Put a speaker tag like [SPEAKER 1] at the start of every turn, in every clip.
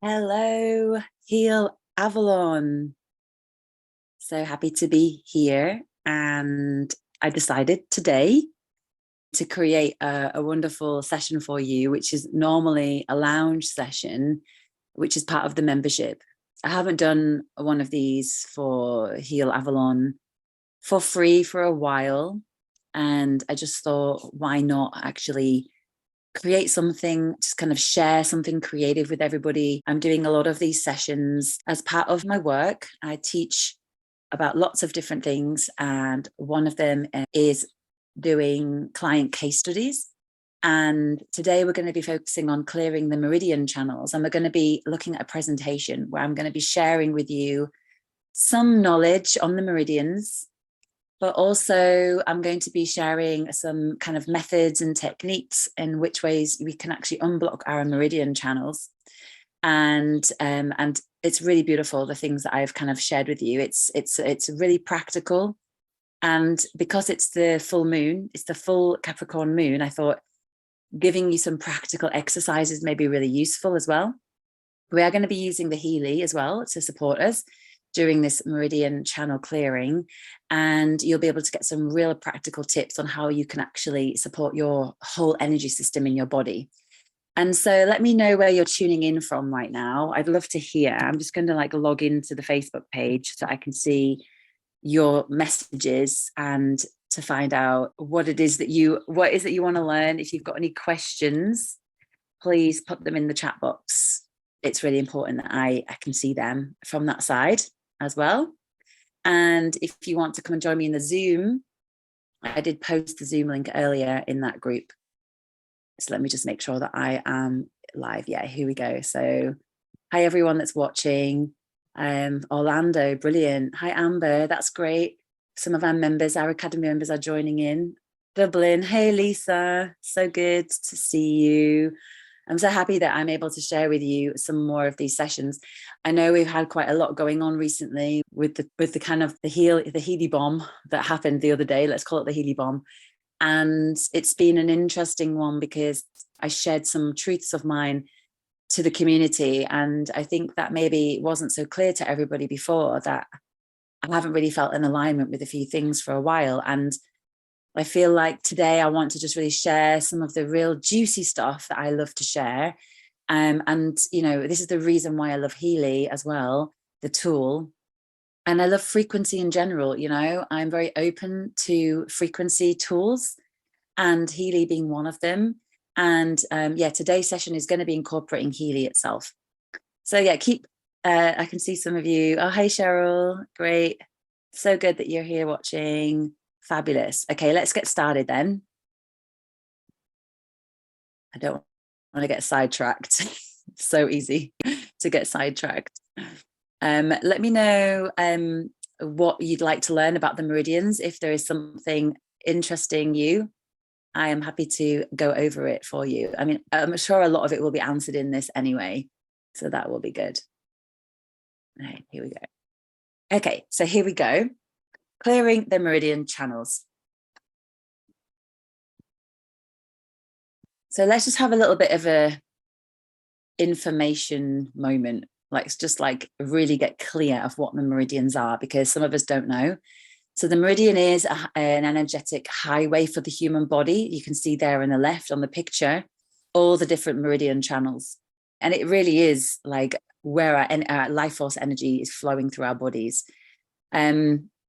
[SPEAKER 1] Hello, Heal Avalon. So happy to be here. And I decided today to create a wonderful session for you, which is normally a lounge session, which is part of the membership. I haven't done one of these for Heal Avalon for free for a while. And I just thought, why not actually create something, just kind of share something creative with everybody. I'm doing a lot of these sessions as part of my work. I teach about lots of different things, and one of them is doing client case studies. And today we're going to be focusing on clearing the Meridian channels, and we're going to be looking at a presentation where I'm going to be sharing with you some knowledge on the meridians, but also I'm going to be sharing some kind of methods and techniques in which ways we can actually unblock our meridian channels. And it's really beautiful, the things that I've kind of shared with you. It's really practical. And because it's the full moon, it's the full Capricorn moon, I thought giving you some practical exercises may be really useful as well. We are going to be using the Healy as well to support us during this meridian channel clearing, and you'll be able to get some real practical tips on how you can actually support your whole energy system in your body. And so let me know where you're tuning in from right now. I'd love to hear. I'm just going to log into the Facebook page so I can see your messages and to find out what is it that you want to learn. If you've got any questions, please put them in the chat box. It's really important that I can see them from that side as well. And if you want to come and join me in the Zoom, I did post the Zoom link earlier in that group. So let me just make sure that I am live. Yeah, here we go. So hi, everyone that's watching. Orlando, brilliant. Hi, Amber, that's great. Some of our members, our Academy members are joining in. Dublin, hey, Lisa, so good to see you. I'm so happy that I'm able to share with you some more of these sessions. I know we've had quite a lot going on recently with the kind of the Healy bomb that happened the other day. Let's call it the Healy bomb. And it's been an interesting one because I shared some truths of mine to the community. And I think that maybe wasn't so clear to everybody before, that I haven't really felt in alignment with a few things for a while. And I feel like today I want to just really share some of the real juicy stuff that I love to share. And, you know, this is the reason why I love Healy as well, the tool. And I love frequency in general. You know, I'm very open to frequency tools, and Healy being one of them. And yeah, today's session is going to be incorporating Healy itself. So yeah, I can see some of you. Oh, hey, Cheryl. Great. So good that you're here watching. Fabulous. Okay, let's get started then. I don't want to get sidetracked. So easy to get sidetracked. Let me know what you'd like to learn about the meridians. If there is something interesting you, I am happy to go over it for you. I mean, I'm sure a lot of it will be answered in this anyway, so that will be good. All right, here we go. Okay, so here we go. Clearing the meridian channels. So let's just have a little bit of a information moment. Let's just really get clear of what the meridians are, because some of us don't know. So the meridian is an energetic highway for the human body. You can see there on the left on the picture, all the different meridian channels. And it really is like where our life force energy is flowing through our bodies.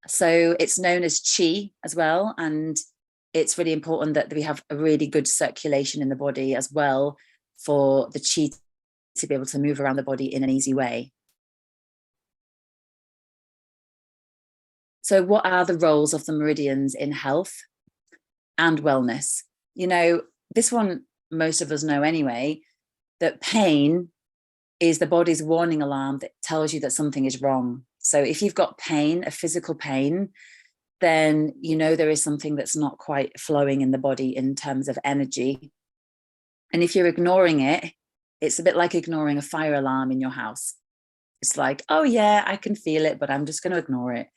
[SPEAKER 1] So it's known as chi as well. And it's really important that we have a really good circulation in the body as well, for the chi to be able to move around the body in an easy way. So what are the roles of the meridians in health and wellness? You know, this one, most of us know anyway, that pain is the body's warning alarm that tells you that something is wrong. So if you've got pain, a physical pain, then you know there is something that's not quite flowing in the body in terms of energy. And if you're ignoring it, it's a bit like ignoring a fire alarm in your house. It's like, oh yeah, I can feel it, but I'm just going to ignore it.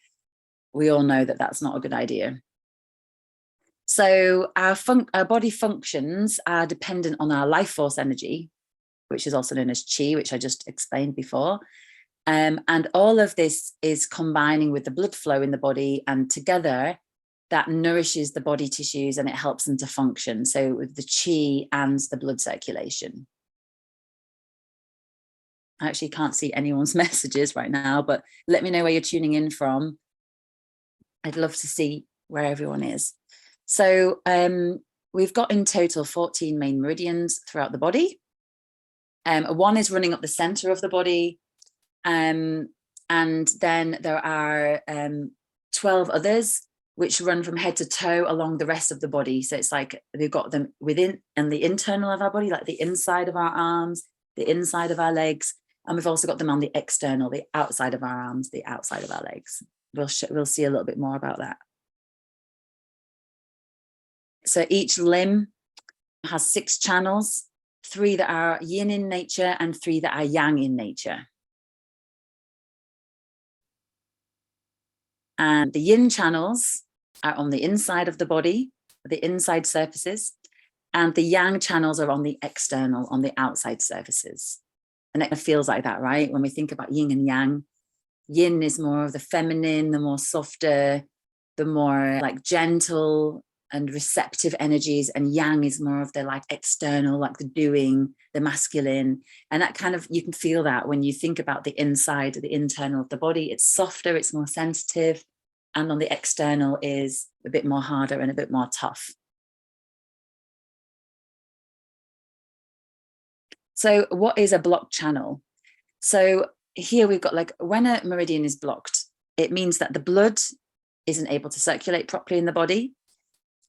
[SPEAKER 1] We all know that that's not a good idea. So our body functions are dependent on our life force energy. which is also known as qi, which I just explained before. And all of this is combining with the blood flow in the body, and together that nourishes the body tissues and it helps them to function. So with the qi and the blood circulation. I actually can't see anyone's messages right now, but let me know where you're tuning in from. I'd love to see where everyone is. So we've got in total 14 main meridians throughout the body. One is running up the center of the body. And then there are 12 others which run from head to toe along the rest of the body. So it's like we've got them within and the internal of our body, like the inside of our arms, the inside of our legs. And we've also got them on the external, the outside of our arms, the outside of our legs. We'll see a little bit more about that. So each limb has 6 channels, 3 that are yin in nature and 3 that are yang in nature. And the yin channels are on the inside of the body, the inside surfaces, and the yang channels are on the external, on the outside surfaces. And it feels like that, right? When we think about yin and yang, yin is more of the feminine, the more softer, the more like gentle and receptive energies, and yang is more of the like external, like the doing, the masculine. And that kind of, you can feel that when you think about the inside, the internal of the body, it's softer, it's more sensitive, and on the external is a bit more harder and a bit more tough. So what is a blocked channel? So here we've got like when a meridian is blocked, it means that the blood isn't able to circulate properly in the body.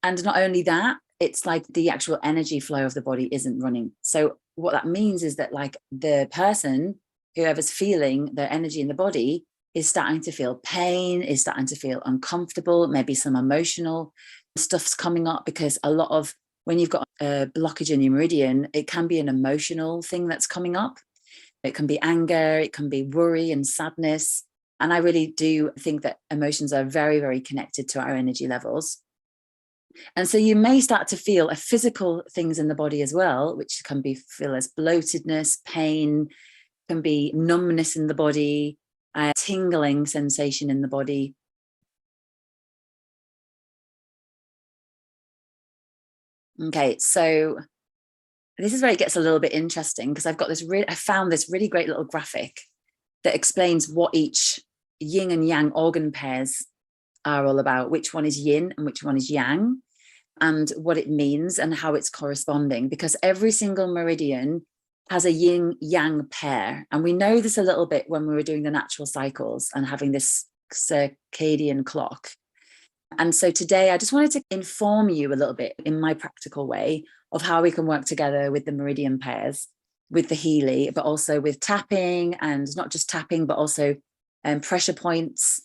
[SPEAKER 1] And not only that, it's like the actual energy flow of the body isn't running. So what that means is that like the person, whoever's feeling their energy in the body, is starting to feel pain, is starting to feel uncomfortable, maybe some emotional stuff's coming up, because a lot of when you've got a blockage in your meridian, it can be an emotional thing that's coming up. It can be anger, it can be worry and sadness. And I really do think that emotions are very, very connected to our energy levels. And so you may start to feel a physical things in the body as well, which can be feel as bloatedness, pain, can be numbness in the body, tingling sensation in the body. Okay, so this is where it gets a little bit interesting, because I've got this I found this really great little graphic that explains what each yin and yang organ pairs are all about, which one is yin and which one is yang, and what it means and how it's corresponding, because every single meridian has a yin yang pair. And we know this a little bit when we were doing the natural cycles and having this circadian clock. And so today I just wanted to inform you a little bit in my practical way of how we can work together with the meridian pairs, with the Healy, but also with tapping, and not just tapping, but also pressure points,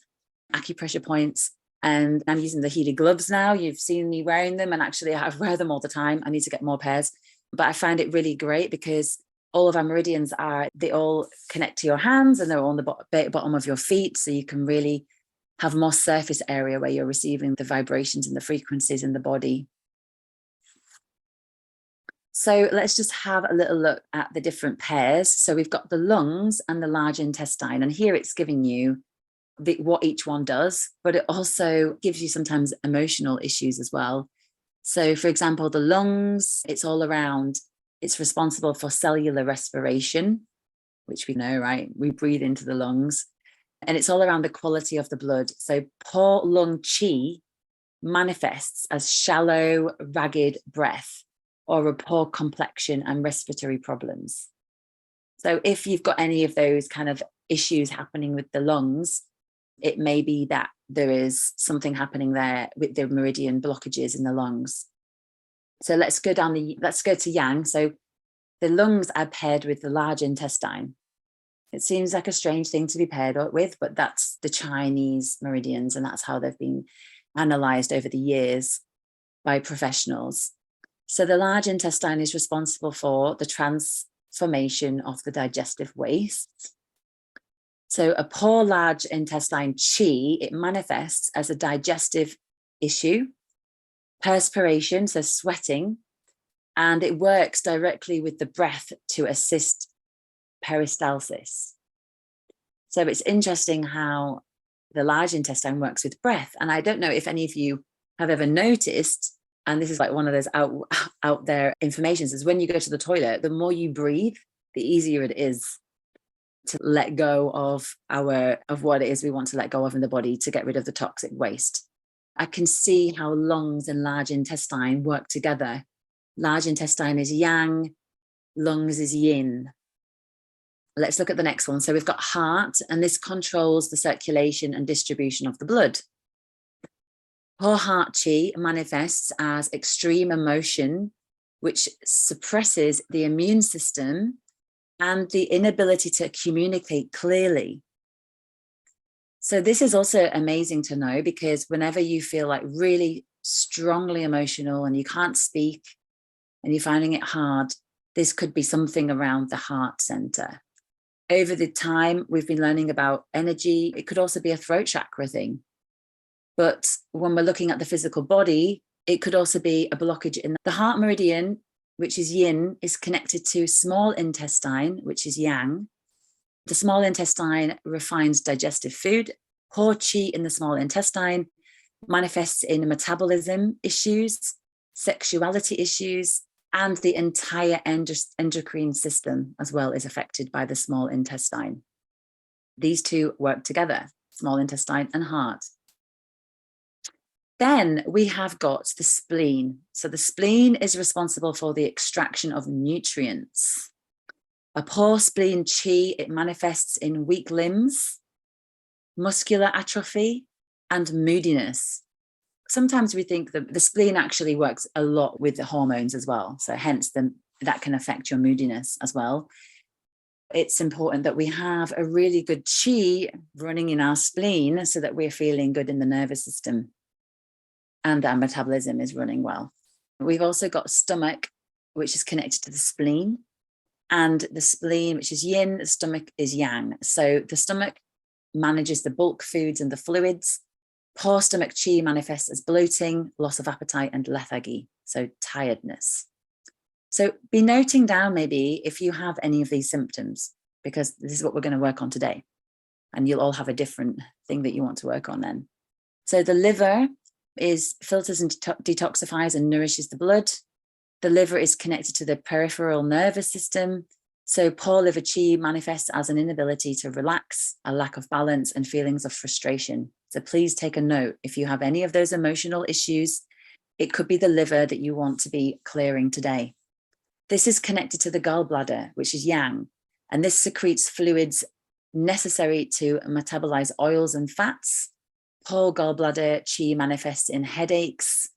[SPEAKER 1] acupressure points. And I'm using the Healy gloves now. You've seen me wearing them, and actually I wear them all the time. I need to get more pairs, but I find it really great because all of our meridians they all connect to your hands, and they're all on the bottom of your feet. So you can really have more surface area where you're receiving the vibrations and the frequencies in the body. So let's just have a little look at the different pairs. So we've got the lungs and the large intestine, and here it's giving you what each one does, but it also gives you sometimes emotional issues as well. So for example, the lungs, it's all around, it's responsible for cellular respiration, which we know, right? We breathe into the lungs, and it's all around the quality of the blood. So poor lung qi manifests as shallow, ragged breath, or a poor complexion and respiratory problems. So if you've got any of those kind of issues happening with the lungs, it may be that there is something happening there with the meridian blockages in the lungs. So let's go to yang. So the lungs are paired with the large intestine. It seems like a strange thing to be paired with, but that's the Chinese meridians, and that's how they've been analyzed over the years by professionals. So the large intestine is responsible for the transformation of the digestive waste. So a poor large intestine qi, it manifests as a digestive issue, perspiration, so sweating, and it works directly with the breath to assist peristalsis. So it's interesting how the large intestine works with breath. And I don't know if any of you have ever noticed, and this is like one of those out there informations, is when you go to the toilet, the more you breathe, the easier it is to let go of what it is we want to let go of in the body to get rid of the toxic waste. I can see how lungs and large intestine work together. Large intestine is yang, lungs is yin. Let's look at the next one. So we've got heart, and this controls the circulation and distribution of the blood. Poor heart chi manifests as extreme emotion, which suppresses the immune system and the inability to communicate clearly. So this is also amazing to know, because whenever you feel like really strongly emotional and you can't speak and you're finding it hard, this could be something around the heart center. Over the time, we've been learning about energy. It could also be a throat chakra thing. But when we're looking at the physical body, it could also be a blockage in the heart meridian, which is yin, is connected to small intestine, which is yang. The small intestine refines digestive food. Poor qi in the small intestine manifests in metabolism issues, sexuality issues, and the entire endocrine system as well is affected by the small intestine. These two work together, small intestine and heart. Then we have got the spleen. So the spleen is responsible for the extraction of nutrients. A poor spleen chi, it manifests in weak limbs, muscular atrophy, and moodiness. Sometimes we think that the spleen actually works a lot with the hormones as well. So hence that can affect your moodiness as well. It's important that we have a really good chi running in our spleen so that we're feeling good in the nervous system and our metabolism is running well. We've also got stomach, which is connected to the spleen, and the spleen, which is yin, the stomach is yang. So the stomach manages the bulk foods and the fluids. Poor stomach chi manifests as bloating, loss of appetite, and lethargy, so tiredness. So be noting down maybe if you have any of these symptoms, because this is what we're going to work on today. And you'll all have a different thing that you want to work on then. So the liver filters and detoxifies and nourishes the blood. The liver is connected to the peripheral nervous system. So poor liver chi manifests as an inability to relax, a lack of balance, and feelings of frustration. So please take a note. If you have any of those emotional issues, it could be the liver that you want to be clearing today. This is connected to the gallbladder, which is yang, and this secretes fluids necessary to metabolize oils and fats. Poor gallbladder chi manifests in headaches,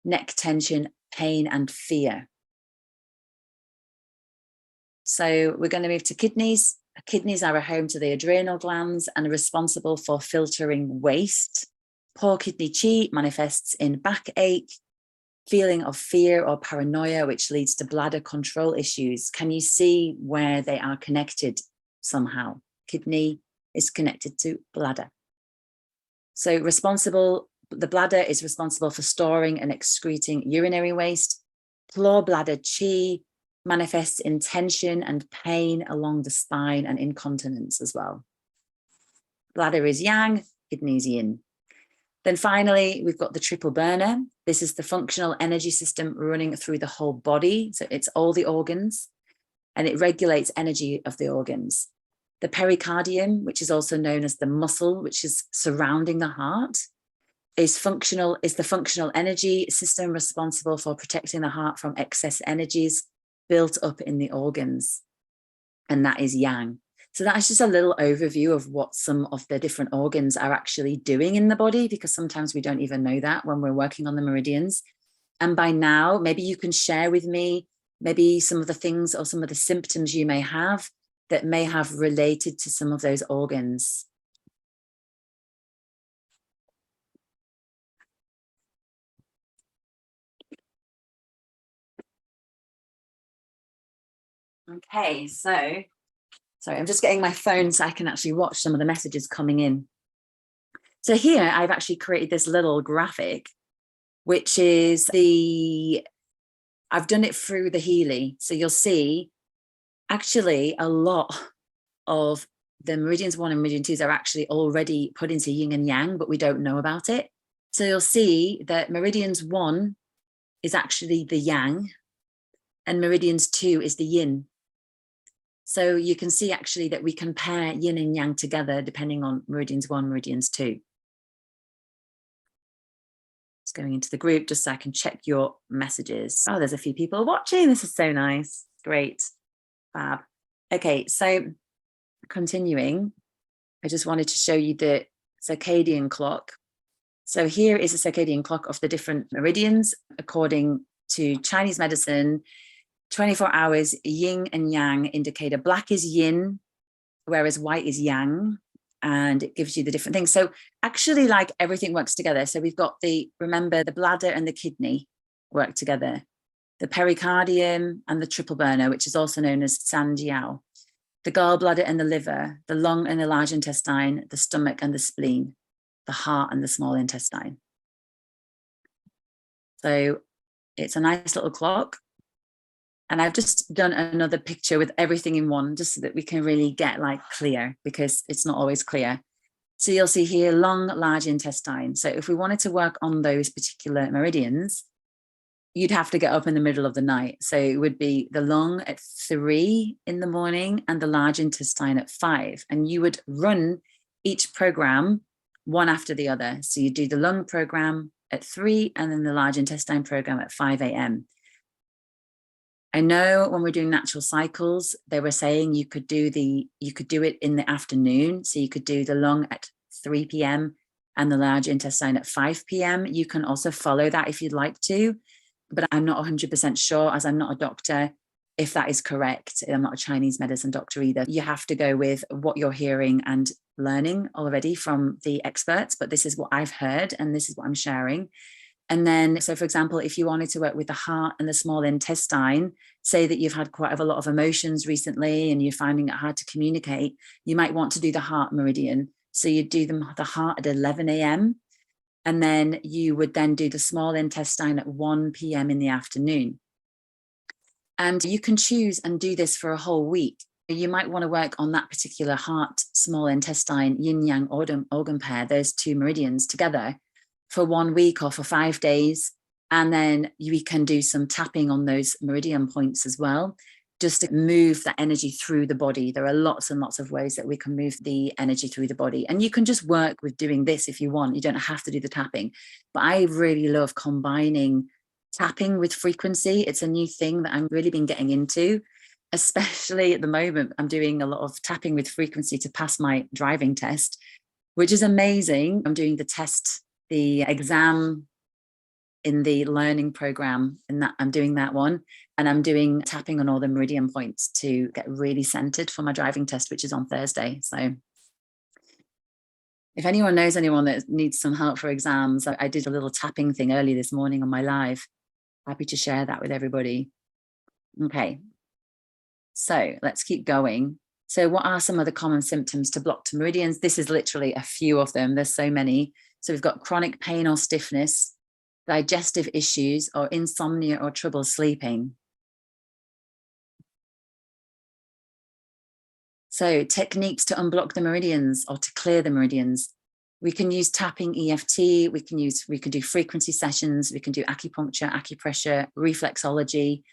[SPEAKER 1] neck tension, pain, and fear. So we're going to move to kidneys. Kidneys are a home to the adrenal glands and are responsible for filtering waste. Poor kidney chi manifests in backache, feeling of fear or paranoia, which leads to bladder control issues. Can you see where they are connected somehow? Kidney is connected to bladder. So the bladder is responsible for storing and excreting urinary waste. Poor bladder chi manifests in tension and pain along the spine and incontinence as well. Bladder is yang, kidneys yin. Then finally, we've got the triple burner. This is the functional energy system running through the whole body. So it's all the organs, and it regulates energy of the organs. The pericardium, which is also known as the muscle, which is surrounding the heart, is the functional energy system responsible for protecting the heart from excess energies built up in the organs, and that is yang. So that is just a little overview of what some of the different organs are actually doing in the body, because sometimes we don't even know that when we're working on the meridians. And by now, maybe you can share with me maybe some of the things or some of the symptoms you may have that may have related to some of those organs. Okay, so sorry, I'm just getting my phone so I can actually watch some of the messages coming in. So here I've actually created this little graphic, which is the I've done it through the Healy. So you'll see actually a lot of the meridians 1 and meridian 2s are actually already put into yin and yang, but we don't know about it. So you'll see that meridians 1 is actually the yang and meridians 2 is the yin. So you can see actually that we can pair yin and yang together depending on meridians 1, meridians 2. Just going into the group just so I can check your messages. Oh, there's a few people watching. This is so nice. Great. Fab. Okay, so continuing, I just wanted to show you the circadian clock. So here is a circadian clock of the different meridians according to Chinese medicine. 24 hours yin and yang indicator. Black is yin, whereas white is yang, and it gives you the different things. So actually, like, everything works together. So we've got remember the bladder and the kidney work together, the pericardium and the triple burner, which is also known as sanjiao, the gallbladder and the liver, the lung and the large intestine, the stomach and the spleen, the heart and the small intestine. So it's a nice little clock. And I've just done another picture with everything in one, just so that we can really get like clear, because it's not always clear. So you'll see here, lung, large intestine. So if we wanted to work on those particular meridians, you'd have to get up in the middle of the night. So it would be the lung at 3 in the morning and the large intestine at 5. And you would run each program one after the other. So you do the lung program at 3 and then the large intestine program at 5 a.m. I know when we're doing natural cycles, they were saying you could do it in the afternoon. So you could do the lung at 3 p.m. and the large intestine at 5 p.m. You can also follow that if you'd like to, but I'm not 100% sure, as I'm not a doctor, if that is correct. I'm not a Chinese medicine doctor either. You have to go with what you're hearing and learning already from the experts, but this is what I've heard and this is what I'm sharing. And then, so for example, if you wanted to work with the heart and the small intestine, say that you've had quite a lot of emotions recently and you're finding it hard to communicate, you might want to do the heart meridian. So you'd do the heart at 11 a.m. and then you would then do the small intestine at 1 p.m. in the afternoon. And you can choose and do this for a whole week. You might want to work on that particular heart, small intestine, yin-yang organ pair, those two meridians together for 1 week or for 5 days. And then we can do some tapping on those meridian points as well, just to move that energy through the body. There are lots and lots of ways that we can move the energy through the body. And you can just work with doing this if you want. You don't have to do the tapping. But I really love combining tapping with frequency. It's a new thing that I've really been getting into, especially at the moment. I'm doing a lot of tapping with frequency to pass my driving test, which is amazing. I'm doing the exam in the learning program, and that I'm doing that one, and I'm doing tapping on all the meridian points to get really centered for my driving test, which is on Thursday. So if anyone knows anyone that needs some help for exams, I did a little tapping thing early this morning on my live. Happy to share that with everybody. Okay, so let's keep going. So what are some of the common symptoms to blocked meridians? This is literally a few of them. There's so many. So we've got chronic pain or stiffness, digestive issues, or insomnia or trouble sleeping. So techniques to unblock the meridians or to clear the meridians. We can use tapping EFT, we can do frequency sessions, we can do acupuncture, acupressure, reflexology.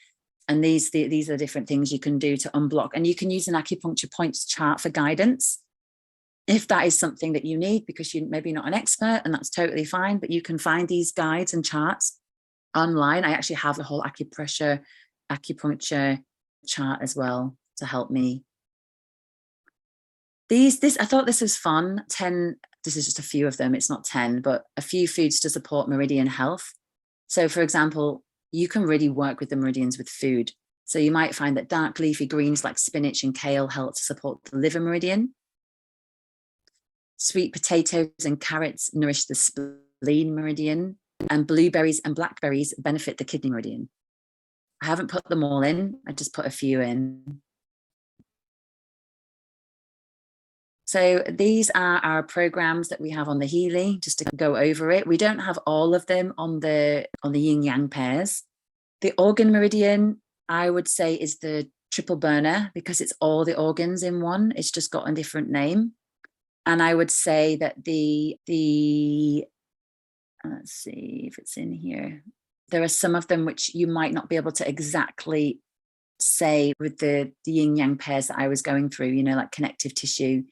[SPEAKER 1] And these are different things you can do to unblock. And you can use an acupuncture points chart for guidance if that is something that you need, because you're maybe not an expert, and that's totally fine, but you can find these guides and charts online. I actually have the whole acupuncture chart as well to help me. I thought this was fun. This is just a few of them. It's not 10, but a few foods to support meridian health. So for example, you can really work with the meridians with food. So you might find that dark leafy greens like spinach and kale help to support the liver meridian. Sweet potatoes and carrots nourish the spleen meridian, and blueberries and blackberries benefit the kidney meridian. I haven't put them all in, I just put a few in. So these are our programs that we have on the Healy, just to go over it. We don't have all of them on the yin yang pairs. The organ meridian, I would say, is the triple burner because it's all the organs in one. It's just got a different name. And I would say that the let's see if it's in here. There are some of them which you might not be able to exactly say with the yin yang pairs that I was going through, you know, like connective tissue.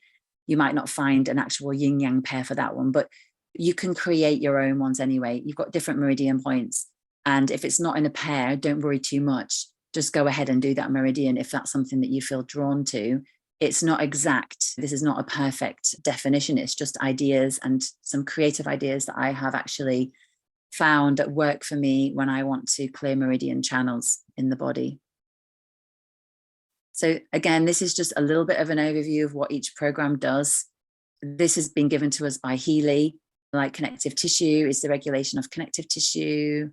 [SPEAKER 1] You might not find an actual yin yang pair for that one, but you can create your own ones anyway. You've got different meridian points. And if it's not in a pair, don't worry too much. Just go ahead and do that meridian if that's something that you feel drawn to. It's not exact. This is not a perfect definition. It's just ideas and some creative ideas that I have actually found that work for me when I want to clear meridian channels in the body. So again, this is just a little bit of an overview of what each program does. This has been given to us by Healy, like connective tissue is the regulation of connective tissue.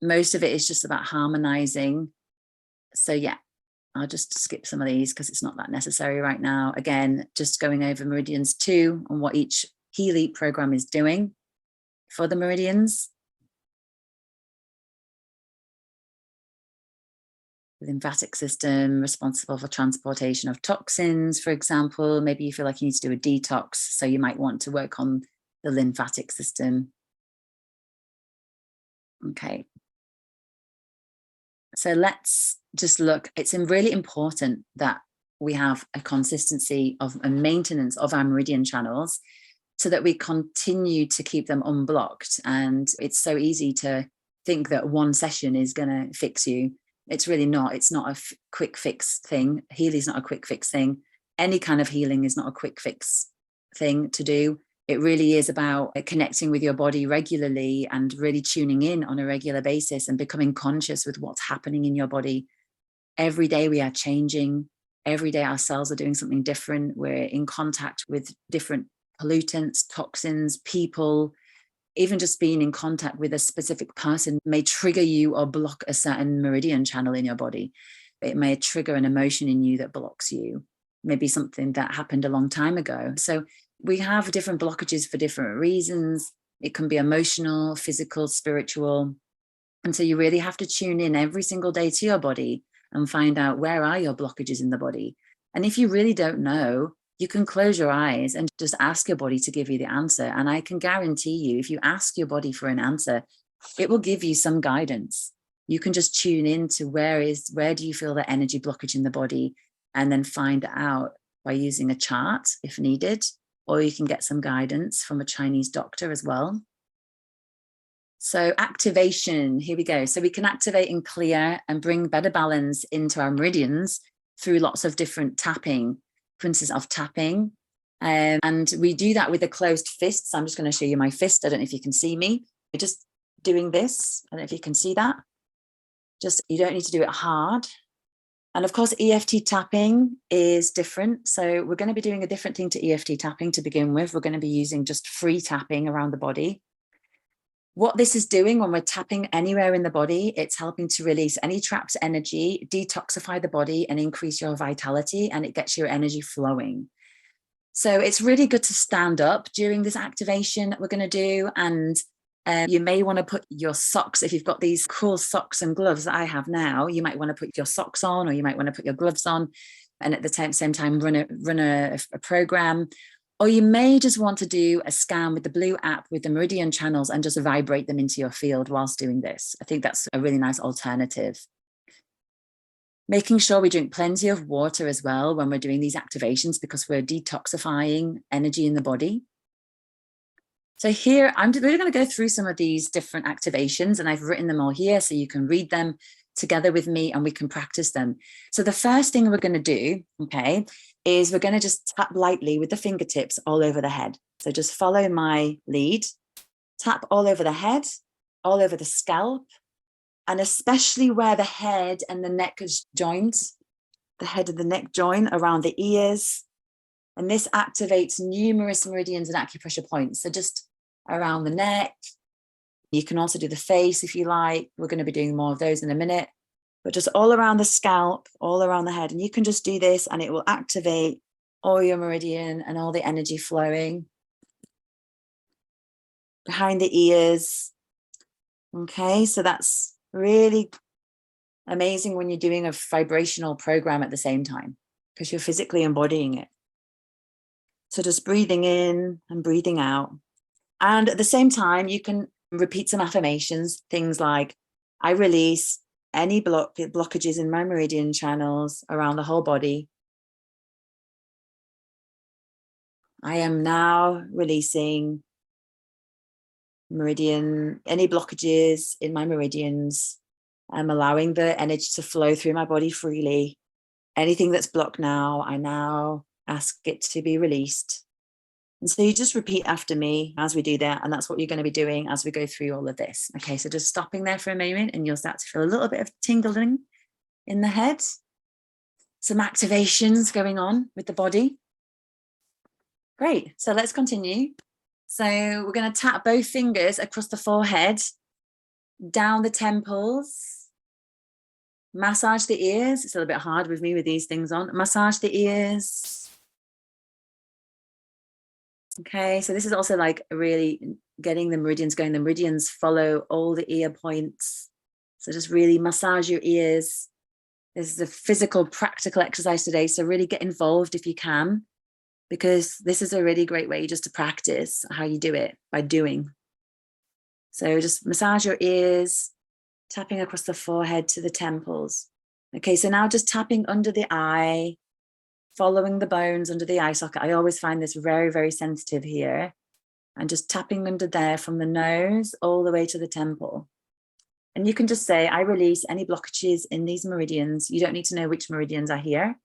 [SPEAKER 1] Most of it is just about harmonizing. So yeah, I'll just skip some of these because it's not that necessary right now. Again, just going over meridians 2 and what each Healy program is doing for the meridians. The lymphatic system responsible for transportation of toxins, for example. Maybe you feel like you need to do a detox, so you might want to work on the lymphatic system. Okay. So let's just look. It's really important that we have a consistency of a maintenance of our meridian channels so that we continue to keep them unblocked. And it's so easy to think that one session is going to fix you. It's really not. It's not a quick fix thing. Healy's not a quick fix thing. Any kind of healing is not a quick fix thing to do. It really is about connecting with your body regularly and really tuning in on a regular basis and becoming conscious with what's happening in your body. Every day we are changing. Every day our cells are doing something different. We're in contact with different pollutants, toxins, people. Even just being in contact with a specific person may trigger you or block a certain meridian channel in your body. It may trigger an emotion in you that blocks you. Maybe something that happened a long time ago. So we have different blockages for different reasons. It can be emotional, physical, spiritual. And so you really have to tune in every single day to your body and find out where are your blockages in the body. And if you really don't know, you can close your eyes and just ask your body to give you the answer. And I can guarantee you, if you ask your body for an answer, it will give you some guidance. You can just tune in to where do you feel the energy blockage in the body, and then find out by using a chart if needed, or you can get some guidance from a Chinese doctor as well. So activation, here we go. So we can activate and clear and bring better balance into our meridians through lots of different tapping, frequencies of tapping. And we do that with a closed fist. So I'm just going to show you my fist. I don't know if you can see me. You're just doing this. I don't know if you can see that. Just, you don't need to do it hard. And of course, EFT tapping is different. So we're going to be doing a different thing to EFT tapping to begin with. We're going to be using just free tapping around the body. What this is doing when we're tapping anywhere in the body, it's helping to release any trapped energy, detoxify the body, and increase your vitality, and it gets your energy flowing. So it's really good to stand up during this activation that we're going to do. And you may want to put your socks, if you've got these cool socks and gloves that I have now, you might want to put your socks on, or you might want to put your gloves on, and at the same time run a program. Or you may just want to do a scan with the blue app with the meridian channels and just vibrate them into your field whilst doing this. I think that's a really nice alternative. Making sure we drink plenty of water as well when we're doing these activations, because we're detoxifying energy in the body. So here, I'm really going to go through some of these different activations, and I've written them all here so you can read them together with me and we can practice them. So the first thing we're going to do, okay, is we're going to just tap lightly with the fingertips all over the head. So just follow my lead, tap all over the head, all over the scalp, and especially where the head and the neck is joined, the head and the neck join around the ears. And this activates numerous meridians and acupressure points. So just around the neck. You can also do the face if you like. We're going to be doing more of those in a minute. But just all around the scalp, all around the head. And you can just do this and it will activate all your meridian and all the energy flowing. Behind the ears. Okay, so that's really amazing when you're doing a vibrational program at the same time, because you're physically embodying it. So just breathing in and breathing out. And at the same time, you can repeat some affirmations, things like, I release any blockages in my meridian channels around the whole body. I am now releasing any blockages in my meridians. I'm allowing the energy to flow through my body freely. Anything that's blocked now, I now ask it to be released. And so you just repeat after me as we do that. And that's what you're going to be doing as we go through all of this. Okay, so just stopping there for a moment and you'll start to feel a little bit of tingling in the head. Some activations going on with the body. Great, so let's continue. So we're going to tap both fingers across the forehead, down the temples, massage the ears. It's a little bit hard with me with these things on. Massage the ears. Okay, so this is also like really getting the meridians going. The meridians follow all the ear points. So just really massage your ears. This is a physical, practical exercise today. So really get involved if you can, because this is a really great way just to practice how you do it, by doing. So just massage your ears, tapping across the forehead to the temples. Okay, so now just tapping under the eye, following the bones under the eye socket. I always find this very, very sensitive here. And just tapping under there from the nose all the way to the temple. And you can just say, I release any blockages in these meridians. You don't need to know which meridians are here.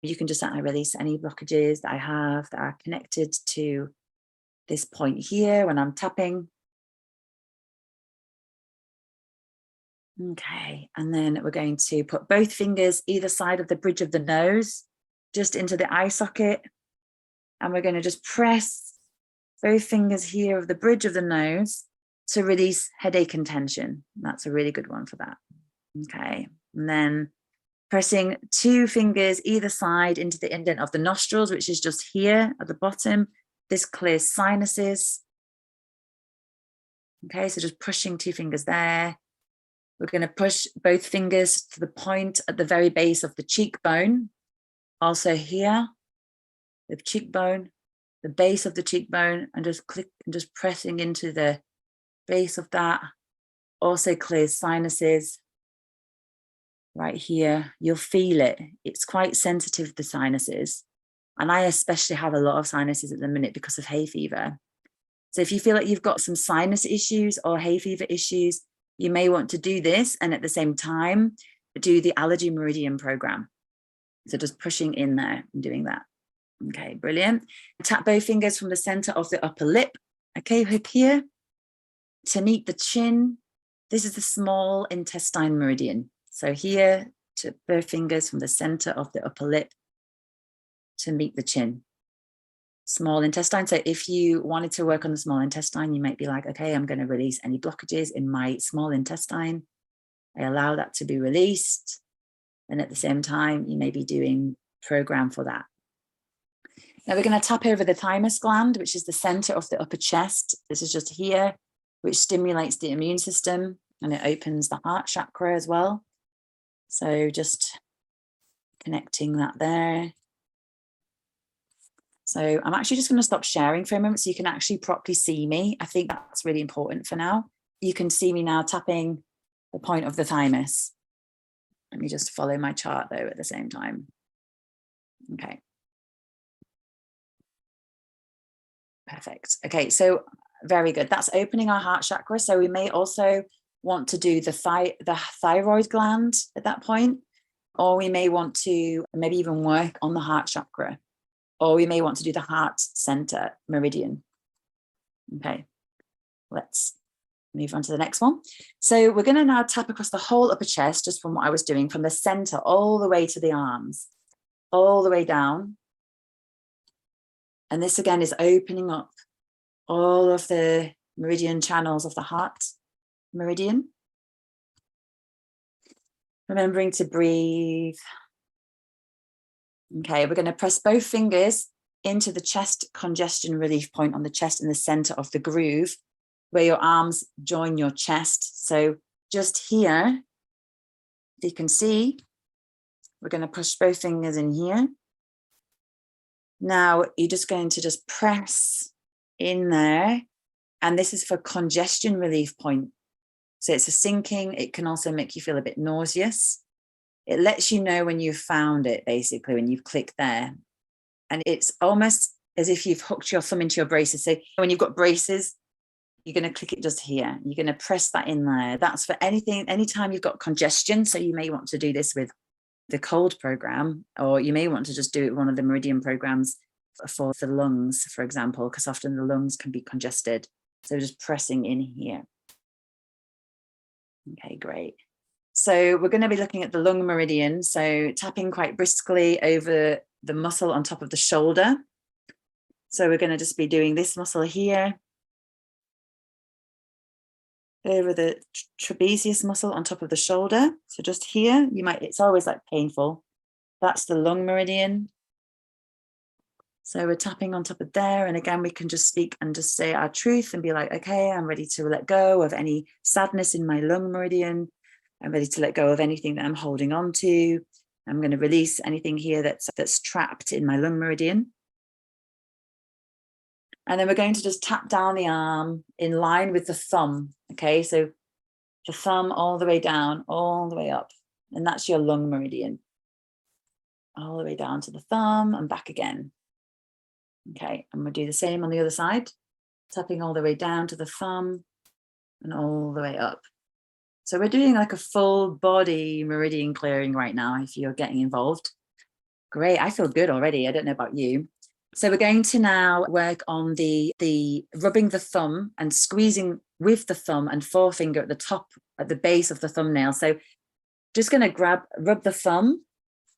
[SPEAKER 1] You can just say, I release any blockages that I have that are connected to this point here when I'm tapping. Okay, and then we're going to put both fingers either side of the bridge of the nose, just into the eye socket. And we're going to just press both fingers here of the bridge of the nose to release headache and tension. That's a really good one for that. Okay, and then pressing 2 fingers either side into the indent of the nostrils, which is just here at the bottom. This clears sinuses. Okay, so just pushing 2 fingers there. We're going to push both fingers to the point at the very base of the cheekbone. Also here, the cheekbone, the base of the cheekbone, and just click and just pressing into the base of that. Also clears sinuses. Right here, you'll feel it. It's quite sensitive, the sinuses. And I especially have a lot of sinuses at the minute because of hay fever. So if you feel like you've got some sinus issues or hay fever issues, you may want to do this and at the same time do the allergy meridian program. So just pushing in there and doing that. Okay, brilliant. Tap both fingers from the center of the upper lip. Okay, hip here to meet the chin. This is the small intestine meridian. So here, to both fingers from the center of the upper lip to meet the chin. Small intestine. So if you wanted to work on the small intestine, you might be like, okay, I'm going to release any blockages in my small intestine. I allow that to be released. And at the same time, you may be doing program for that. Now we're going to tap over the thymus gland, which is the center of the upper chest. This is just here, which stimulates the immune system and it opens the heart chakra as well. So just connecting that there. So I'm actually just going to stop sharing for a moment so you can actually properly see me. I think that's really important for now. You can see me now tapping the point of the thymus. Let me just follow my chart though at the same time. Okay. Perfect. Okay, so very good. That's opening our heart chakra. So we may also want to do the thyroid gland at that point, or we may want to maybe even work on the heart chakra, or we may want to do the heart center meridian. Okay, let's move on to the next one. So we're going to now tap across the whole upper chest, just from what I was doing, from the center all the way to the arms, all the way down. And this again is opening up all of the meridian channels of the heart meridian. Remembering to breathe. Okay, we're going to press both fingers into the chest congestion relief point on the chest in the center of the groove, where your arms join your chest. So just here, You can see we're going to push both fingers in here. Now you're just going to just press in there, and this is for congestion relief point. So it's a sinking. It can also make you feel a bit nauseous. It lets you know when you've found it, basically, when you've clicked there. And it's almost as if you've hooked your thumb into your braces. So when you've got braces, you're going to click it just here. You're going to press that in there. That's for anything, anytime you've got congestion. So you may want to do this with the cold program, or you may want to just do it with one of the Meridian programs for the lungs, for example, because often the lungs can be congested. So just pressing in here. Okay, great. So we're going to be looking at the lung meridian. So tapping quite briskly over the muscle on top of the shoulder. So we're going to just be doing this muscle here, over the trapezius muscle on top of the shoulder. So just here, it's always like painful. That's the lung meridian. So we're tapping on top of there. And again, we can just speak and just say our truth and be like, okay, I'm ready to let go of any sadness in my lung meridian. I'm ready to let go of anything that I'm holding on to. I'm going to release anything here that's trapped in my lung meridian. And then we're going to just tap down the arm in line with the thumb. Okay, so the thumb all the way down, all the way up. And that's your lung meridian. All the way down to the thumb and back again. Okay, and we'll do the same on the other side. Tapping all the way down to the thumb and all the way up. So we're doing like a full body meridian clearing right now if you're getting involved. Great, I feel good already. I don't know about you. So we're going to now work on the rubbing the thumb and squeezing with the thumb and forefinger at the top, at the base of the thumbnail. So just going to rub the thumb,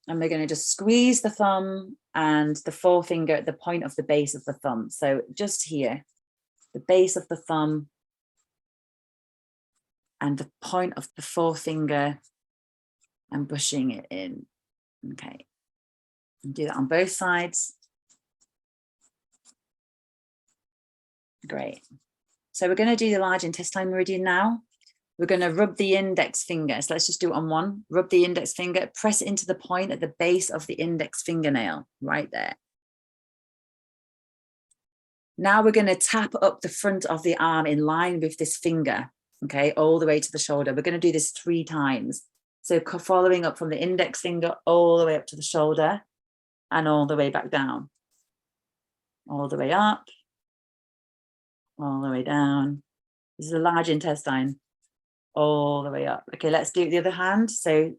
[SPEAKER 1] and we're going to just squeeze the thumb and the forefinger at the point of the base of the thumb. So just here, the base of the thumb and the point of the forefinger, and brushing it in. Okay, and do that on both sides. Great. So we're going to do the large intestine meridian now. We're going to rub the index finger. So let's just do it on one. Rub the index finger, press it into the point at the base of the index fingernail, right there. Now we're going to tap up the front of the arm in line with this finger, okay, all the way to the shoulder. We're going to do this 3 times. So following up from the index finger all the way up to the shoulder and all the way back down. All the way up, all the way down. This is a large intestine, all the way up. Okay, let's do it with the other hand. So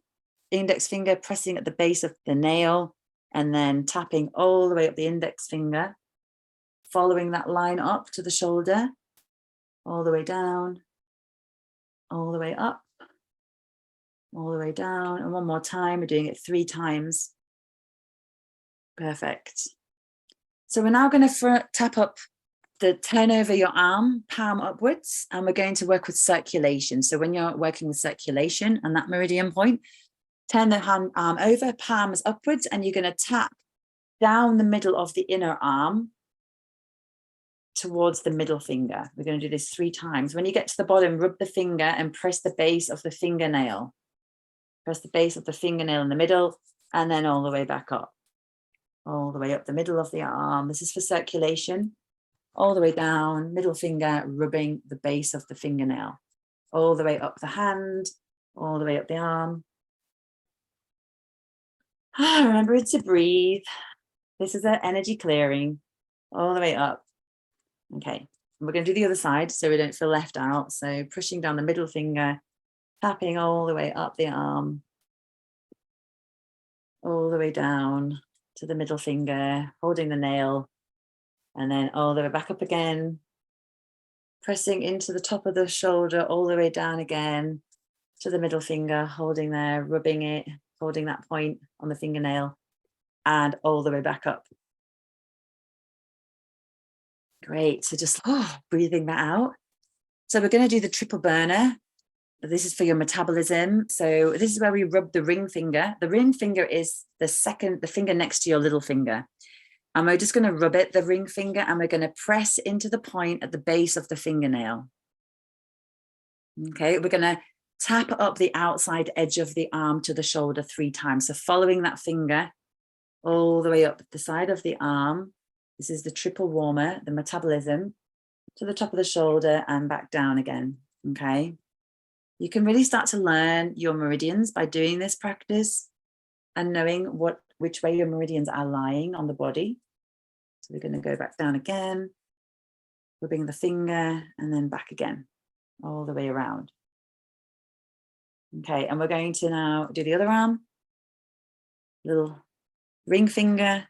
[SPEAKER 1] index finger pressing at the base of the nail and then tapping all the way up the index finger, following that line up to the shoulder, all the way down, all the way up, all the way down. And one more time, we're doing it 3 times. Perfect. So we're now going to tap up turn over your arm, palm upwards, and we're going to work with circulation. So when you're working with circulation and that meridian point, turn the arm over, palms upwards, and you're going to tap down the middle of the inner arm towards the middle finger. We're going to do this 3 times. When you get to the bottom, rub the finger and press the base of the fingernail. Press the base of the fingernail in the middle, and then all the way back up. All the way up the middle of the arm. This is for circulation. All the way down, middle finger, rubbing the base of the fingernail. All the way up the hand, all the way up the arm. Remember to breathe. This is an energy clearing. All the way up. Okay, and we're going to do the other side so we don't feel left out. So pushing down the middle finger, tapping all the way up the arm. All the way down to the middle finger, holding the nail. And then all the way back up again, pressing into the top of the shoulder, all the way down again to the middle finger, holding there, rubbing it, holding that point on the fingernail, and all the way back up. Great, so just breathing that out. So we're going to do the triple burner. This is for your metabolism. So this is where we rub the ring finger. The ring finger is the finger next to your little finger. And we're just going to rub it, the ring finger, and we're going to press into the point at the base of the fingernail. Okay, we're going to tap up the outside edge of the arm to the shoulder 3 times. So following that finger all the way up the side of the arm. This is the triple warmer, the metabolism, to the top of the shoulder and back down again, okay? You can really start to learn your meridians by doing this practice and knowing which way your meridians are lying on the body. So we're going to go back down again, rubbing the finger and then back again, all the way around. Okay, and we're going to now do the other arm. Little ring finger,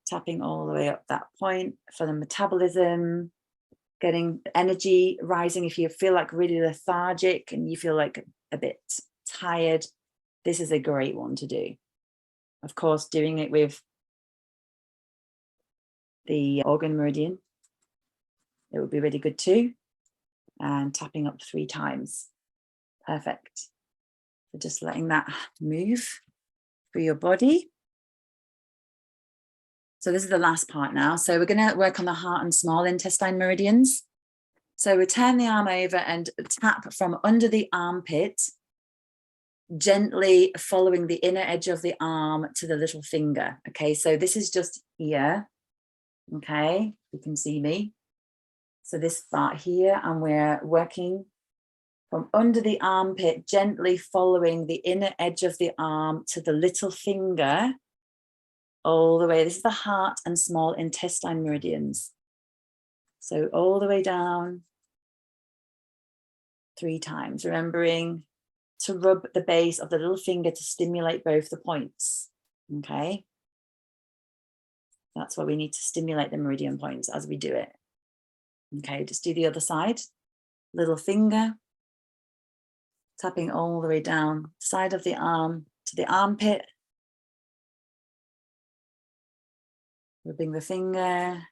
[SPEAKER 1] tapping all the way up that point for the metabolism, getting energy rising. If you feel like really lethargic and you feel like a bit tired, this is a great one to do. Of course, doing it with the organ meridian, it would be really good too. And tapping up 3 times. Perfect. So just letting that move through your body. So this is the last part now. So we're going to work on the heart and small intestine meridians. So we turn the arm over and tap from under the armpit, gently following the inner edge of the arm to the little finger. Okay, so this is just here. Okay, you can see me. So this part here, and we're working from under the armpit, gently following the inner edge of the arm to the little finger, all the way. This is the heart and small intestine meridians. So all the way down 3 times, remembering to rub the base of the little finger to stimulate both the points. Okay. That's why we need to stimulate the meridian points as we do it. Okay, just do the other side. Little finger, tapping all the way down, side of the arm to the armpit. Rubbing the finger.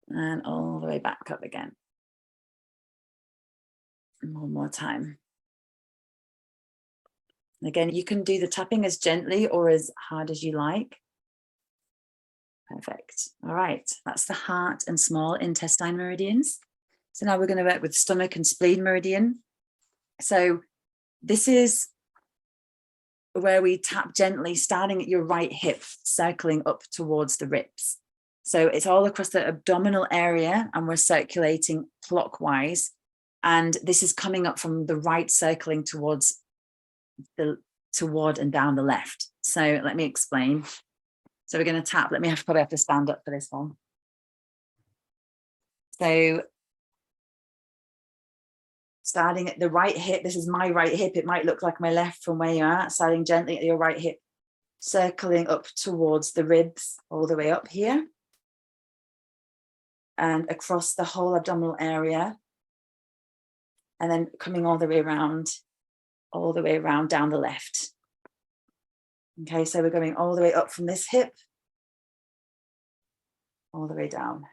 [SPEAKER 1] And all the way back up again. And one more time. And again, you can do the tapping as gently or as hard as you like. Perfect. All right, that's the heart and small intestine meridians. So now we're going to work with stomach and spleen meridian. So this is where we tap gently, starting at your right hip, circling up towards the ribs. So it's all across the abdominal area and we're circulating clockwise. And this is coming up from the right, circling toward and down the left. So let me explain. So we're going to tap. Probably have to stand up for this one. So starting at the right hip, this is my right hip. It might look like my left from where you're at. Starting gently at your right hip, circling up towards the ribs, all the way up here. And across the whole abdominal area. And then coming all the way around down the left. Okay, so we're going all the way up from this hip, all the way down.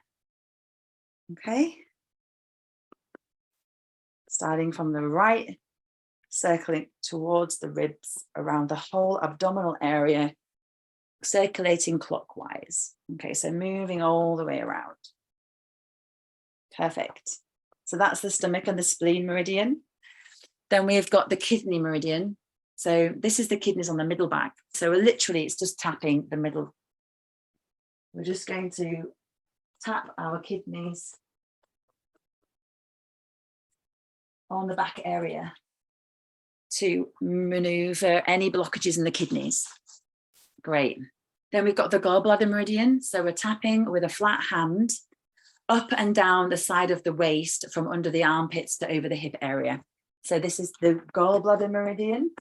[SPEAKER 1] Okay. Starting from the right, circling towards the ribs, around the whole abdominal area, circulating clockwise. Okay, so moving all the way around. Perfect. So that's the stomach and the spleen meridian. Then we've got the kidney meridian. So this is the kidneys on the middle back. So literally it's just tapping the middle. We're just going to tap our kidneys on the back area to maneuver any blockages in the kidneys. Great. Then we've got the gallbladder meridian. So we're tapping with a flat hand up and down the side of the waist from under the armpits to over the hip area. So this is the gallbladder meridian.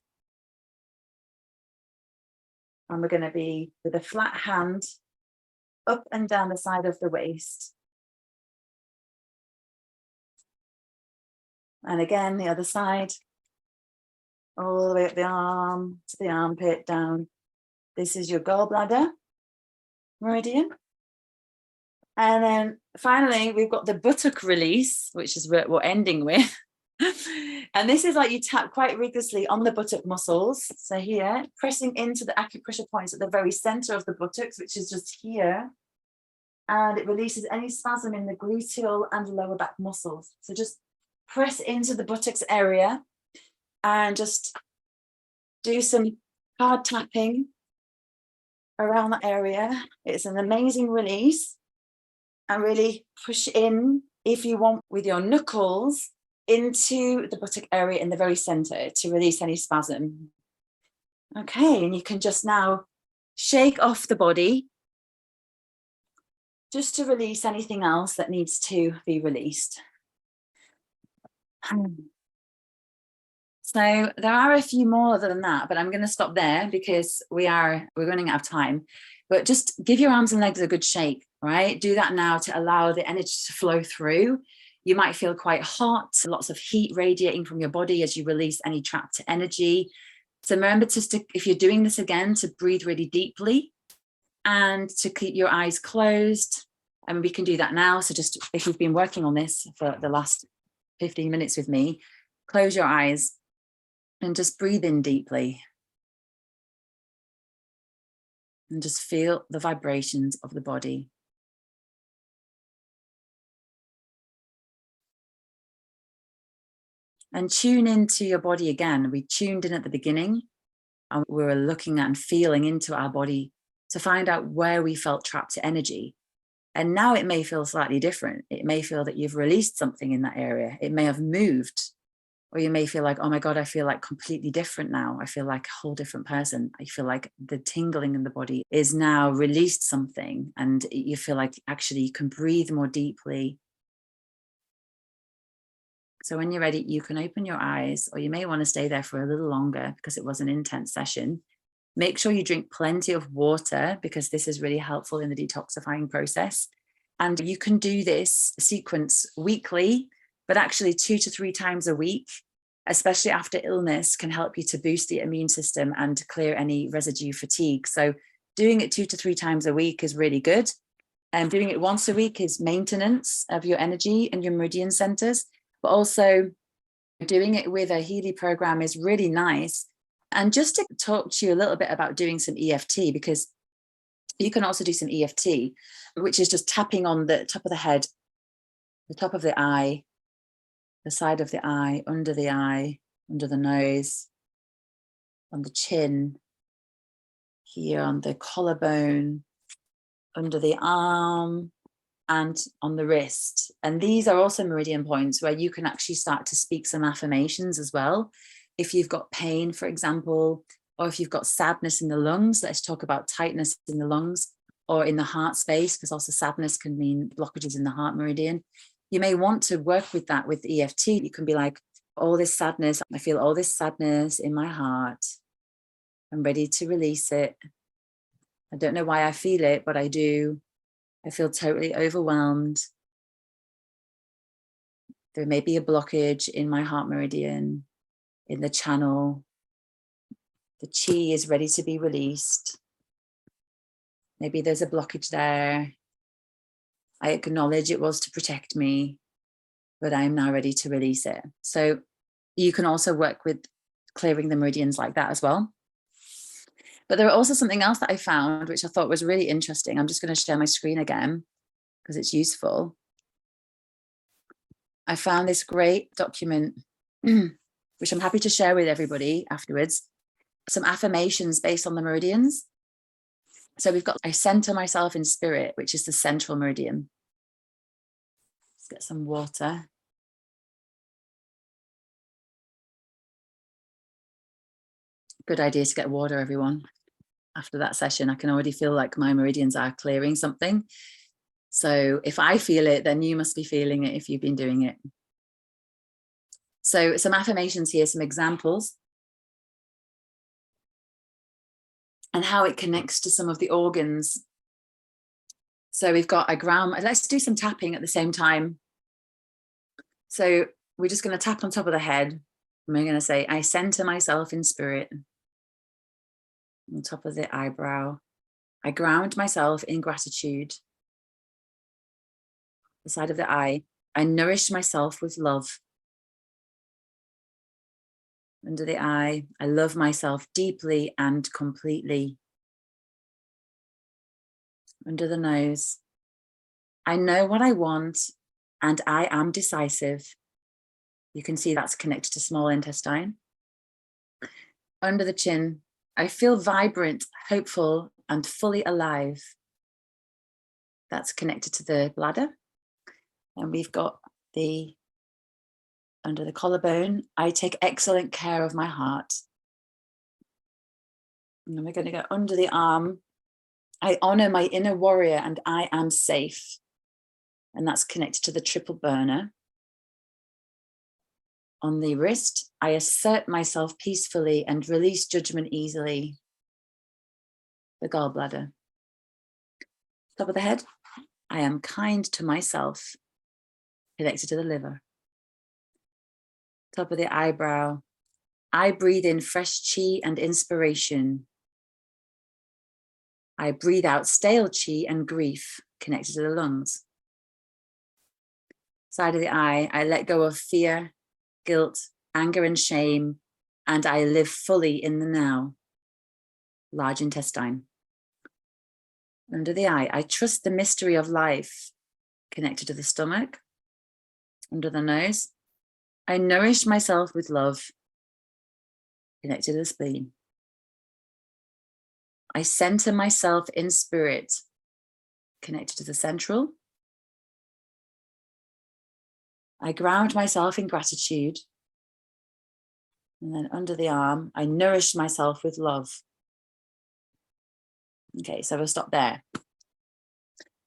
[SPEAKER 1] And we're going to be with a flat hand up and down the side of the waist. And again, the other side, all the way up the arm to the armpit down. This is your gallbladder meridian. And then finally, we've got the buttock release, which is what we're ending with. And this is like you tap quite rigorously on the buttock muscles. So here, pressing into the acupressure points at the very center of the buttocks, which is just here. And it releases any spasm in the gluteal and lower back muscles. So just press into the buttocks area and just do some hard tapping around that area. It's an amazing release. And really push in, if you want, with your knuckles into the buttock area in the very center to release any spasm. Okay, and you can just now shake off the body just to release anything else that needs to be released. So there are a few more than that, but I'm going to stop there because we're running out of time. But just give your arms and legs a good shake, right? Do that now to allow the energy to flow through. You might feel quite hot, lots of heat radiating from your body as you release any trapped energy. So remember if you're doing this again, to breathe really deeply and to keep your eyes closed. And we can do that now. So just if you've been working on this for the last 15 minutes with me, close your eyes and just breathe in deeply. And just feel the vibrations of the body. And tune into your body again. We tuned in at the beginning and we were looking at and feeling into our body to find out where we felt trapped energy. And now it may feel slightly different. It may feel that you've released something in that area. It may have moved, or you may feel like, oh my God, I feel like completely different now. I feel like a whole different person. I feel like the tingling in the body is now released something, and you feel like actually you can breathe more deeply. So when you're ready, you can open your eyes, or you may want to stay there for a little longer because it was an intense session. Make sure you drink plenty of water because this is really helpful in the detoxifying process. And you can do this sequence weekly, but actually 2 to 3 times a week, especially after illness, can help you to boost the immune system and to clear any residue fatigue. So doing it 2 to 3 times a week is really good. And doing it once a week is maintenance of your energy and your meridian centers, but also doing it with a Healy program is really nice. And just to talk to you a little bit about doing some EFT, because you can also do some EFT, which is just tapping on the top of the head, the top of the eye, the side of the eye, under the nose, on the chin, here on the collarbone, under the arm, and on the wrist. And these are also meridian points where you can actually start to speak some affirmations as well. If you've got pain, for example, or if you've got sadness in the lungs, let's talk about tightness in the lungs or in the heart space, because also sadness can mean blockages in the heart meridian. You may want to work with that with EFT. You can be like, all this sadness, I feel all this sadness in my heart. I'm ready to release it. I don't know why I feel it, but I do. I feel totally overwhelmed. There may be a blockage in my heart meridian, in the channel. The chi is ready to be released. Maybe there's a blockage there. I acknowledge it was to protect me, but I am now ready to release it. So you can also work with clearing the meridians like that as well. But there are also something else that I found, which I thought was really interesting. I'm just going to share my screen again because it's useful. I found this great document, which I'm happy to share with everybody afterwards. Some affirmations based on the meridians. So we've got, I center myself in spirit, which is the central meridian. Let's get some water. Good idea to get water, everyone. After that session, I can already feel like my meridians are clearing something. So if I feel it, then you must be feeling it if you've been doing it. So some affirmations here, some examples, and how it connects to some of the organs. So we've got a ground, let's do some tapping at the same time. So we're just going to tap on top of the head. And we're going to say, I center myself in spirit. On top of the eyebrow. I ground myself in gratitude. The side of the eye. I nourish myself with love. Under the eye. I love myself deeply and completely. Under the nose. I know what I want and I am decisive. You can see that's connected to small intestine. Under the chin, I feel vibrant, hopeful, and fully alive. That's connected to the bladder. And we've got the under the collarbone, I take excellent care of my heart. And then we're going to go under the arm. I honor my inner warrior and I am safe. And that's connected to the triple burner. On the wrist, I assert myself peacefully and release judgment easily. The gallbladder. Top of the head, I am kind to myself, connected to the liver. Top of the eyebrow, I breathe in fresh chi and inspiration. I breathe out stale chi and grief, connected to the lungs. Side of the eye, I let go of fear, guilt, anger, and shame, and I live fully in the now. Large intestine. Under the eye, I trust the mystery of life, connected to the stomach. Under the nose, I nourish myself with love, connected to the spleen. I center myself in spirit, connected to the central. I ground myself in gratitude. And then under the arm, I nourish myself with love. Okay, so we'll stop there.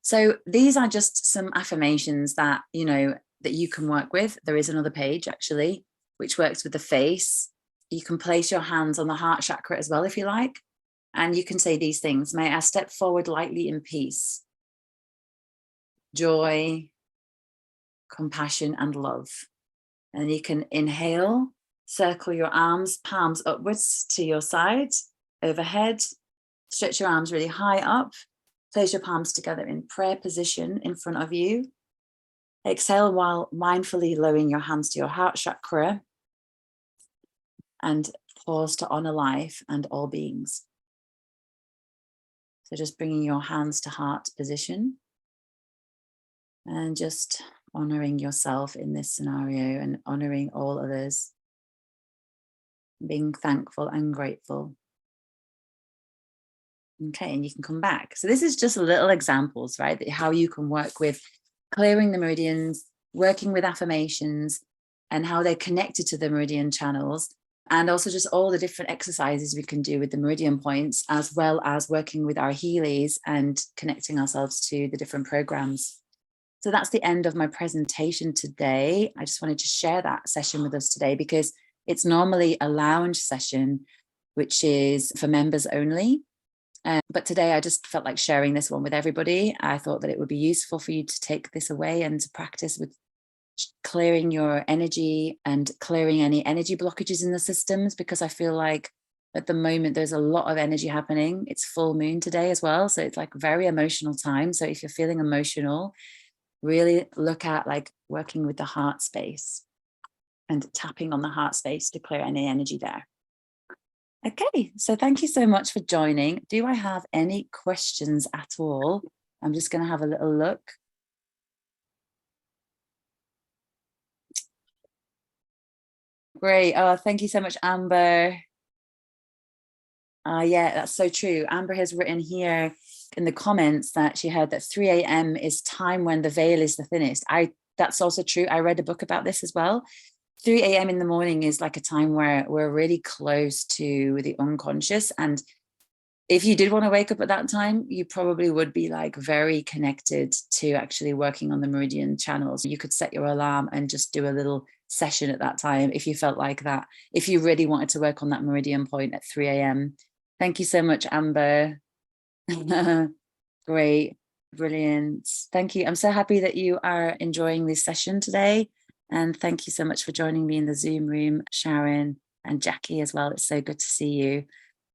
[SPEAKER 1] So these are just some affirmations that, that you can work with. There is another page actually, which works with the face. You can place your hands on the heart chakra as well, if you like. And you can say these things. May I step forward lightly in peace, joy, compassion, and love. And you can inhale, circle your arms, palms upwards to your sides, overhead. Stretch your arms really high up. Place your palms together in prayer position in front of you. Exhale while mindfully lowering your hands to your heart chakra. And pause to honor life and all beings. So just bringing your hands to heart position. And just honoring yourself in this scenario and honoring all others. Being thankful and grateful. Okay, and you can come back. So this is just little examples, right? How you can work with clearing the meridians, working with affirmations, and how they're connected to the meridian channels, and also just all the different exercises we can do with the meridian points, as well as working with our Healies and connecting ourselves to the different programs. So that's the end of my presentation today. I just wanted to share that session with us today because it's normally a lounge session, which is for members only. But today I just felt like sharing this one with everybody. I thought that it would be useful for you to take this away and to practice with clearing your energy and clearing any energy blockages in the systems, because I feel like at the moment there's a lot of energy happening. It's full moon today as well. So it's like a very emotional time. So if you're feeling emotional, really look at like working with the heart space and tapping on the heart space to clear any energy there. Okay, so thank you so much for joining. Do I have any questions at all? I'm just going to have a little look. Great. Oh, thank you so much, Amber. Yeah, that's so true. Amber has written here in the comments that she heard that 3 a.m. is time when the veil is the thinnest. That's also true. I read a book about this as well. 3 a.m. in the morning is like a time where we're really close to the unconscious. And if you did want to wake up at that time, you probably would be like very connected to actually working on the meridian channels. You could set your alarm and just do a little session at that time if you felt like that, if you really wanted to work on that meridian point at 3 a.m. Thank you so much, Amber. Great, brilliant. Thank you. I'm so happy that you are enjoying this session today. And thank you so much for joining me in the Zoom room, Sharon and Jackie as well. It's so good to see you.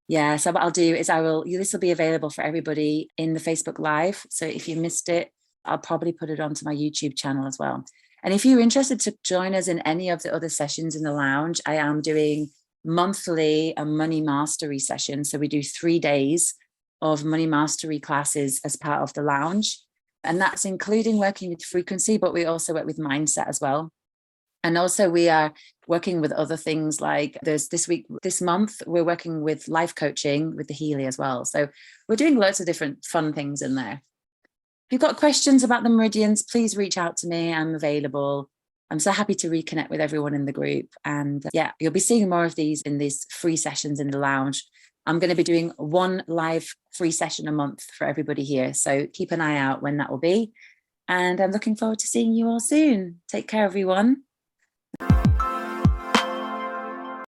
[SPEAKER 1] Yeah, so what I'll do is this will be available for everybody in the Facebook Live. So if you missed it, I'll probably put it onto my YouTube channel as well. And if you're interested to join us in any of the other sessions in the lounge, I am doing monthly a money mastery session. So we do 3 days of money mastery classes as part of the lounge. And that's including working with frequency, but we also work with mindset as well. And also we are working with other things, like there's this month, we're working with life coaching with the Healy as well. So we're doing lots of different fun things in there. If you've got questions about the Meridians, please reach out to me. I'm available. I'm so happy to reconnect with everyone in the group. And yeah, you'll be seeing more of these in these free sessions in the lounge. I'm going to be doing one live free session a month for everybody here. So keep an eye out when that will be. And I'm looking forward to seeing you all soon. Take care, everyone.